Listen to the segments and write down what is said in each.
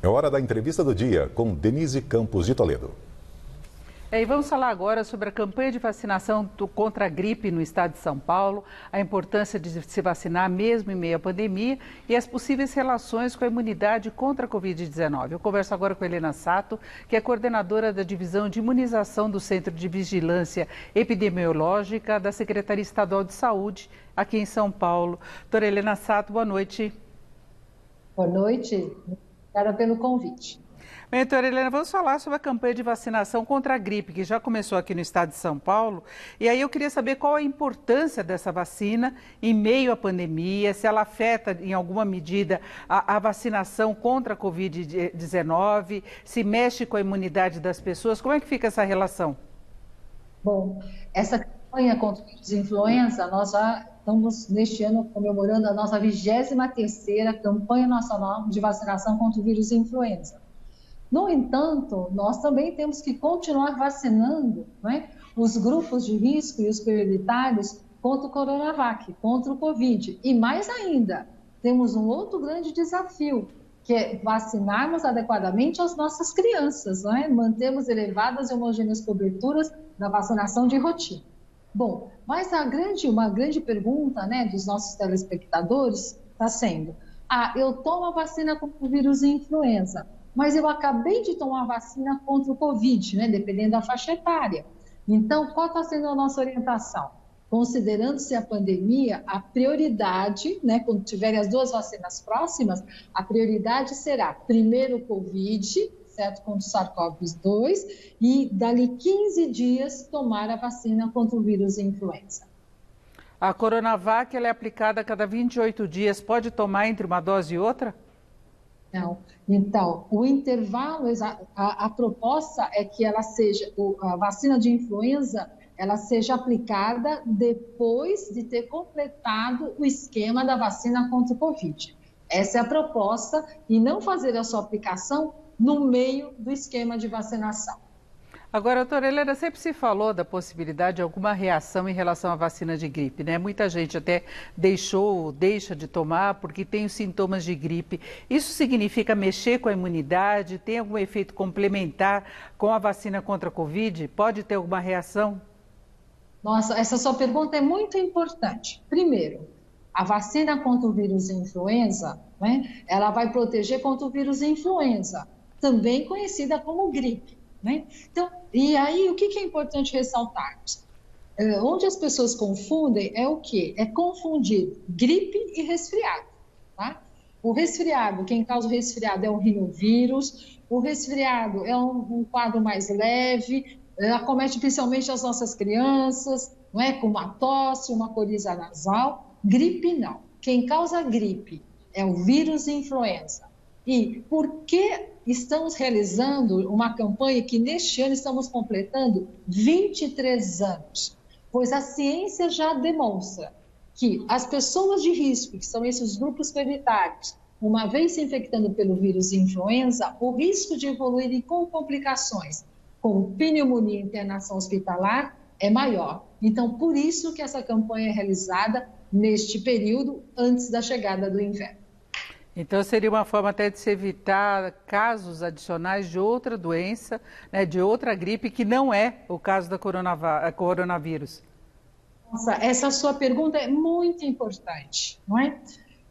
É hora da entrevista do dia com Denise Campos de Toledo. E vamos falar agora sobre a campanha de vacinação contra a gripe no estado de São Paulo, a importância de se vacinar mesmo em meio à pandemia e as possíveis relações com a imunidade contra a Covid-19. Eu converso agora com Helena Sato, que é coordenadora da Divisão de Imunização do Centro de Vigilância Epidemiológica da Secretaria Estadual de Saúde, aqui em São Paulo. Doutora Helena Sato, boa noite. Boa noite, obrigada pelo convite. Bem, doutora Helena, vamos falar sobre a campanha de vacinação contra a gripe, que já começou aqui no estado de São Paulo. E aí eu queria saber qual a importância dessa vacina em meio à pandemia, se ela afeta em alguma medida a vacinação contra a Covid-19, se mexe com a imunidade das pessoas, como é que fica essa relação? Bom, essa campanha contra o vírus influenza, nós já estamos neste ano comemorando a nossa 23ª campanha nacional de vacinação contra o vírus influenza. No entanto, nós também temos que continuar vacinando, né, os grupos de risco e os prioritários contra o Coronavac, contra o Covid. E mais ainda, temos um outro grande desafio, que é vacinarmos adequadamente as nossas crianças, né? Mantermos elevadas e homogêneas coberturas da vacinação de rotina. Bom, mas uma grande pergunta, né, dos nossos telespectadores está sendo: eu tomo a vacina contra o vírus influenza, mas eu acabei de tomar a vacina contra o Covid, né, dependendo da faixa etária. Então, qual está sendo a nossa orientação? Considerando-se a pandemia, a prioridade, né, quando tiverem as duas vacinas próximas, a prioridade será primeiro o Covid, certo, contra o SARS-CoV-2, e dali 15 dias tomar a vacina contra o vírus influenza. A Coronavac, ela é aplicada a cada 28 dias, pode tomar entre uma dose e outra? Não. Então, o intervalo, a proposta é que ela seja, a vacina de influenza, ela seja aplicada depois de ter completado o esquema da vacina contra o Covid. Essa é a proposta, e não fazer a sua aplicação no meio do esquema de vacinação. Agora, doutora Helena, sempre se falou da possibilidade de alguma reação em relação à vacina de gripe, né? Muita gente até deixa de tomar porque tem os sintomas de gripe. Isso significa mexer com a imunidade? Tem algum efeito complementar com a vacina contra a Covid? Pode ter alguma reação? Nossa, essa sua pergunta é muito importante. Primeiro, a vacina contra o vírus influenza, né, ela vai proteger contra o vírus influenza, também conhecida como gripe. Né? Então, e aí, o que é importante ressaltar? Onde as pessoas confundem é o quê? É confundir gripe e resfriado. Tá? O resfriado, quem causa o resfriado é o rinovírus, o resfriado é um quadro mais leve, acomete principalmente as nossas crianças, não é? Com uma tosse, uma coriza nasal. Gripe não. Quem causa gripe é o vírus influenza. E por que estamos realizando uma campanha que neste ano estamos completando 23 anos? Pois a ciência já demonstra que as pessoas de risco, que são esses grupos prioritários, uma vez se infectando pelo vírus influenza, o risco de evoluírem com complicações, como pneumonia e internação hospitalar, é maior. Então, por isso que essa campanha é realizada neste período, antes da chegada do inverno. Então, seria uma forma até de se evitar casos adicionais de outra doença, né, de outra gripe, que não é o caso da coronavírus. Nossa, essa sua pergunta é muito importante, não é?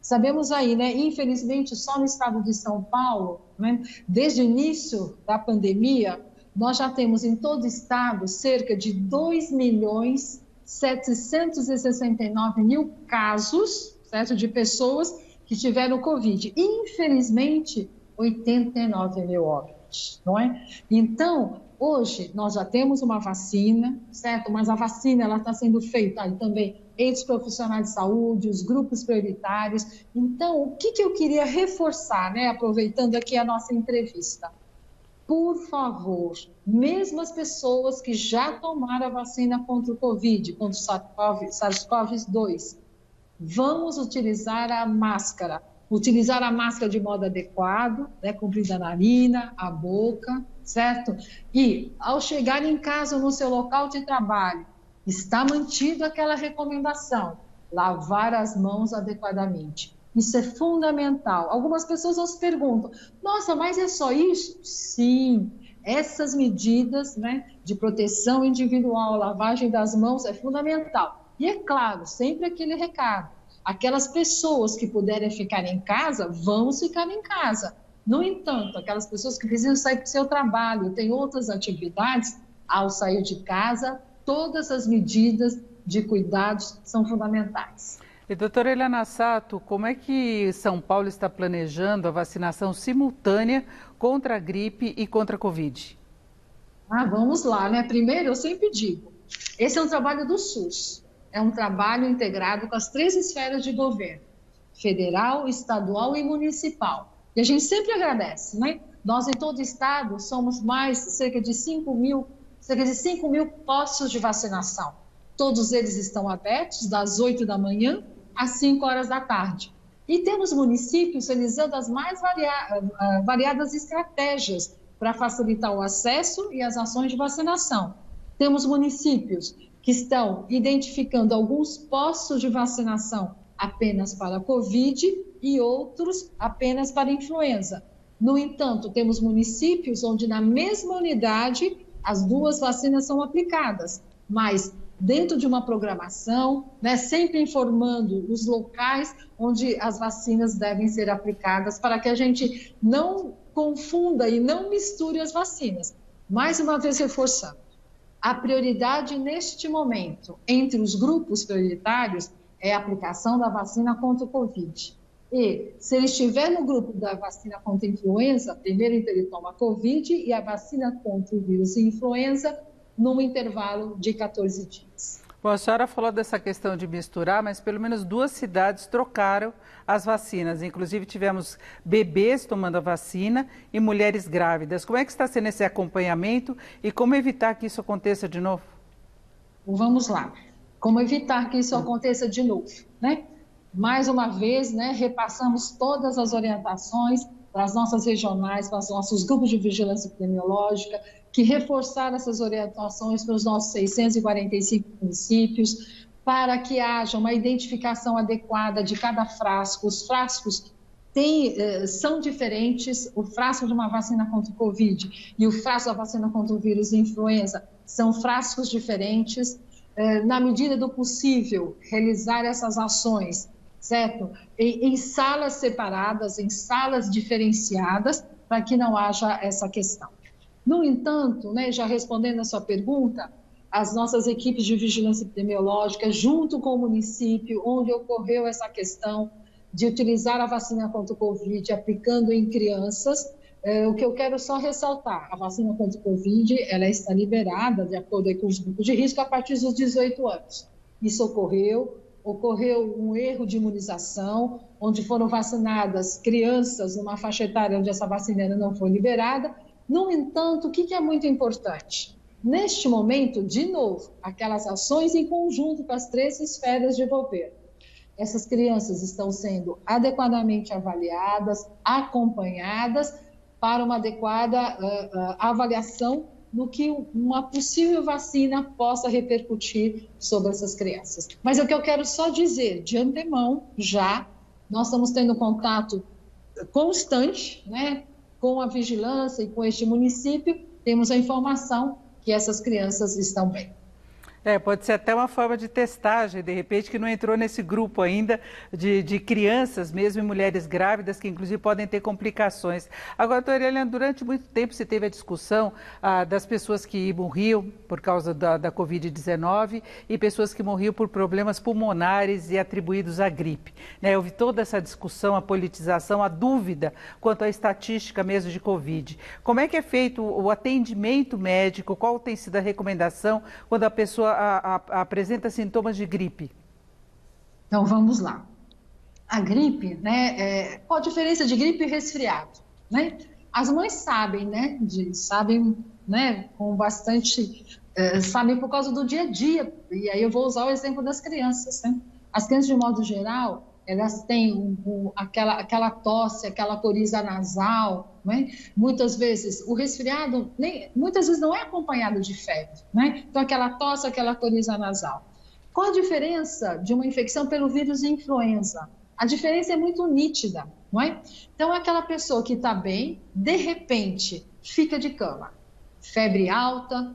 Sabemos aí, né, infelizmente, só no estado de São Paulo, né, desde o início da pandemia, nós já temos em todo o estado cerca de 2.769.000 casos, certo, de pessoas que tiveram Covid. Infelizmente, 89 mil óbitos, não é? Então, hoje, nós já temos uma vacina, certo? Mas a vacina, ela está sendo feita aí também entre os profissionais de saúde, os grupos prioritários. Então, o que eu queria reforçar, né? Aproveitando aqui a nossa entrevista. Por favor, mesmo as pessoas que já tomaram a vacina contra o Covid, contra o SARS-CoV-2, vamos utilizar a máscara de modo adequado, né, cobrindo a narina, a boca, certo? E, ao chegar em casa ou no seu local de trabalho, está mantida aquela recomendação, lavar as mãos adequadamente. Isso é fundamental. Algumas pessoas nos perguntam, nossa, mas é só isso? Sim, essas medidas, né, de proteção individual, lavagem das mãos é fundamental. E é claro, sempre aquele recado, aquelas pessoas que puderem ficar em casa, vão ficar em casa. No entanto, aquelas pessoas que precisam sair para o seu trabalho, têm outras atividades, ao sair de casa, todas as medidas de cuidados são fundamentais. E, doutora Eliana Sato, como é que São Paulo está planejando a vacinação simultânea contra a gripe e contra a Covid? Vamos lá, né? Primeiro, eu sempre digo, esse é um trabalho do SUS, é um trabalho integrado com as 3 esferas de governo, federal, estadual e municipal. E a gente sempre agradece, né? Nós, em todo o estado, somos cerca de 5 mil postos de vacinação. Todos eles estão abertos das 8 da manhã às 5 horas da tarde. E temos municípios realizando as mais variadas estratégias para facilitar o acesso e as ações de vacinação. Temos municípios que estão identificando alguns postos de vacinação apenas para a Covid e outros apenas para a influenza. No entanto, temos municípios onde na mesma unidade as 2 vacinas são aplicadas, mas dentro de uma programação, né, sempre informando os locais onde as vacinas devem ser aplicadas para que a gente não confunda e não misture as vacinas. Mais uma vez reforçando, a prioridade neste momento entre os grupos prioritários é a aplicação da vacina contra o Covid. E, se ele estiver no grupo da vacina contra a influenza, primeiro ele toma a Covid e a vacina contra o vírus influenza num intervalo de 14 dias. Bom, a senhora falou dessa questão de misturar, mas pelo menos 2 cidades trocaram as vacinas. Inclusive tivemos bebês tomando a vacina e mulheres grávidas. Como é que está sendo esse acompanhamento e como evitar que isso aconteça de novo? Vamos lá. Como evitar que isso aconteça de novo, né? Mais uma vez, né, repassamos todas as orientações para as nossas regionais, para os nossos grupos de vigilância epidemiológica, que reforçaram essas orientações para os nossos 645 municípios, para que haja uma identificação adequada de cada frasco. Os frascos são diferentes, o frasco de uma vacina contra o Covid e o frasco da vacina contra o vírus influenza são frascos diferentes. Na medida do possível, realizar essas ações, certo? Em salas separadas, em salas diferenciadas, para que não haja essa questão. No entanto, né, já respondendo a sua pergunta, as nossas equipes de vigilância epidemiológica, junto com o município, onde ocorreu essa questão de utilizar a vacina contra o Covid, aplicando em crianças, o que eu quero só ressaltar, a vacina contra o Covid, ela está liberada, de acordo com os grupos de risco, a partir dos 18 anos. Isso ocorreu um erro de imunização, onde foram vacinadas crianças numa faixa etária onde essa vacina ainda não foi liberada. No entanto, o que é muito importante? Neste momento, de novo, aquelas ações em conjunto com as 3 esferas de governo. Essas crianças estão sendo adequadamente avaliadas, acompanhadas, para uma adequada avaliação do que uma possível vacina possa repercutir sobre essas crianças. Mas o que eu quero só dizer, de antemão, já, nós estamos tendo contato constante, né, com a vigilância e com este município, temos a informação que essas crianças estão bem. Pode ser até uma forma de testagem, de repente, que não entrou nesse grupo ainda de crianças, mesmo e mulheres grávidas, que inclusive podem ter complicações. Agora, doutora Eliana, durante muito tempo se teve a discussão das pessoas que morriam por causa da Covid-19 e pessoas que morriam por problemas pulmonares e atribuídos à gripe. Né? Houve toda essa discussão, a politização, a dúvida quanto à estatística mesmo de Covid. Como é que é feito o atendimento médico? Qual tem sido a recomendação quando a pessoa apresenta sintomas de gripe? Então, vamos lá. A gripe, né, qual a diferença de gripe e resfriado? Né? As mães sabem, né, sabem, né, com bastante, sabem por causa do dia a dia, e aí eu vou usar o exemplo das crianças, né? As crianças, de modo geral, elas têm aquela tosse, aquela coriza nasal, né? Muitas vezes o resfriado, muitas vezes não é acompanhado de febre, né? Então aquela tosse, aquela coriza nasal. Qual a diferença de uma infecção pelo vírus influenza? A diferença é muito nítida, não é? Então, aquela pessoa que está bem, de repente, fica de cama. Febre alta,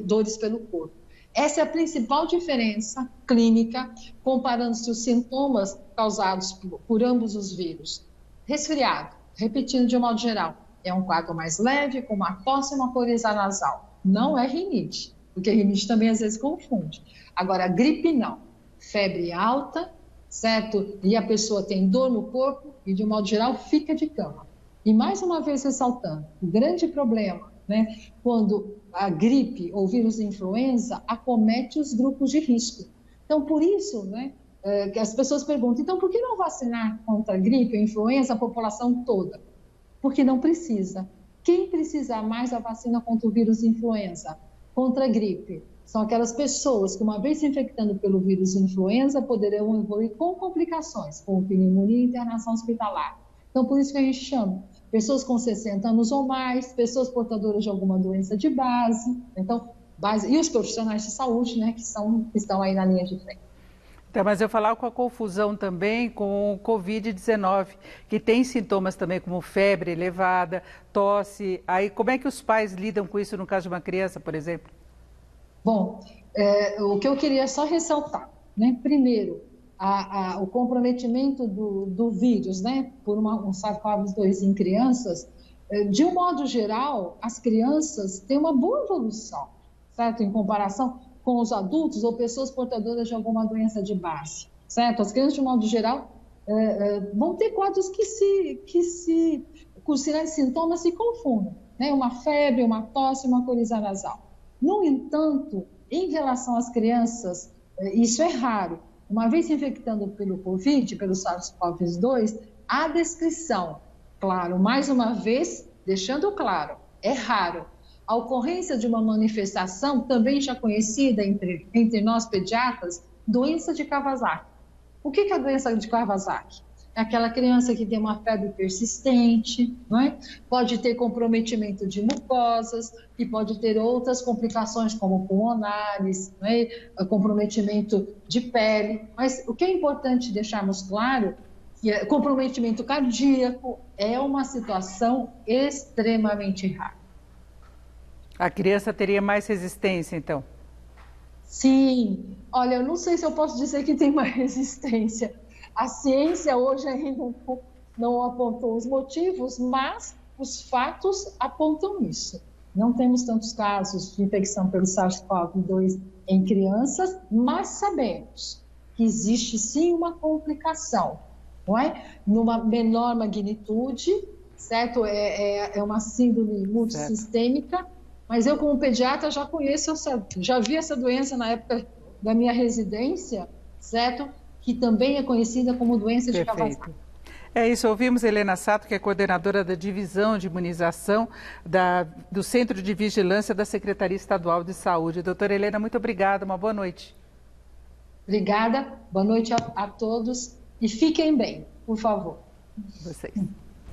dores pelo corpo. Essa é a principal diferença clínica, comparando-se os sintomas causados por ambos os vírus. Resfriado, repetindo de um modo geral, é um quadro mais leve, com uma tosse e uma coriza nasal. Não é rinite, porque rinite também às vezes confunde. Agora, gripe não. Febre alta, certo? E a pessoa tem dor no corpo e, de um modo geral, fica de cama. E, mais uma vez ressaltando, o grande problema, né, quando a gripe ou vírus influenza acomete os grupos de risco. Então, por isso, né, que as pessoas perguntam, então, por que não vacinar contra a gripe ou influenza a população toda? Porque não precisa. Quem precisa mais da vacina contra o vírus influenza? Contra a gripe? São aquelas pessoas que, uma vez se infectando pelo vírus influenza, poderão evoluir com complicações, como pneumonia e internação hospitalar. Então, por isso que a gente chama pessoas com 60 anos ou mais, pessoas portadoras de alguma doença de base, então, e os profissionais de saúde, né, que estão aí na linha de frente. Então, mas eu falava com a confusão também com o Covid-19, que tem sintomas também como febre elevada, tosse. Aí, como é que os pais lidam com isso no caso de uma criança, por exemplo? Bom, o que eu queria só ressaltar, né? Primeiro, o comprometimento do vírus, né? Por um SARS-CoV-2 em crianças, de um modo geral, as crianças têm uma boa evolução, certo? Em comparação com os adultos ou pessoas portadoras de alguma doença de base, certo? As crianças, de um modo geral, vão ter quadros que com sinais e sintomas se confundem, né? Uma febre, uma tosse, uma coriza nasal. No entanto, em relação às crianças, isso é raro. Uma vez se infectando pelo Covid, pelo SARS-CoV-2, a descrição, claro, mais uma vez, deixando claro, é raro. A ocorrência de uma manifestação, também já conhecida entre nós pediatras, doença de Kawasaki. O que é a doença de Kawasaki? É aquela criança que tem uma febre persistente, não é? Pode ter comprometimento de mucosas e pode ter outras complicações como pulmonares, não é? Comprometimento de pele. Mas o que é importante deixarmos claro que comprometimento cardíaco é uma situação extremamente rara. A criança teria mais resistência, então? Sim. Olha, eu não sei se eu posso dizer que tem mais resistência. A ciência hoje ainda não apontou os motivos, mas os fatos apontam isso. Não temos tantos casos de infecção pelo SARS-CoV-2 em crianças, mas sabemos que existe sim uma complicação, não é? Numa menor magnitude, certo? É uma síndrome multissistêmica, mas eu, como pediatra, já vi essa doença na época da minha residência, certo? Que também é conhecida como doença de Kawasaki. É isso, ouvimos Helena Sato, que é coordenadora da Divisão de Imunização do Centro de Vigilância da Secretaria Estadual de Saúde. Doutora Helena, muito obrigada, uma boa noite. Obrigada, boa noite a todos e fiquem bem, por favor. Vocês.